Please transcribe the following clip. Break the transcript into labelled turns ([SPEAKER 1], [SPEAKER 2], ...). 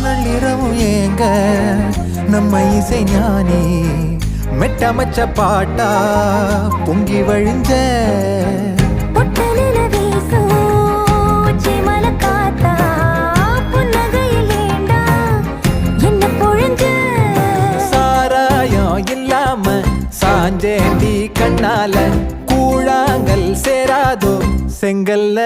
[SPEAKER 1] நள்ளிரவும் ஏங்க நம்ம இசை ஞானி மெட்டமச்ச பாட்டா பொங்கி வழிஞ்ச சாராயம் இல்லாம சாஞ்சேண்டி கண்ணால கூழாங்கல் சேராதோ செங்கல்ல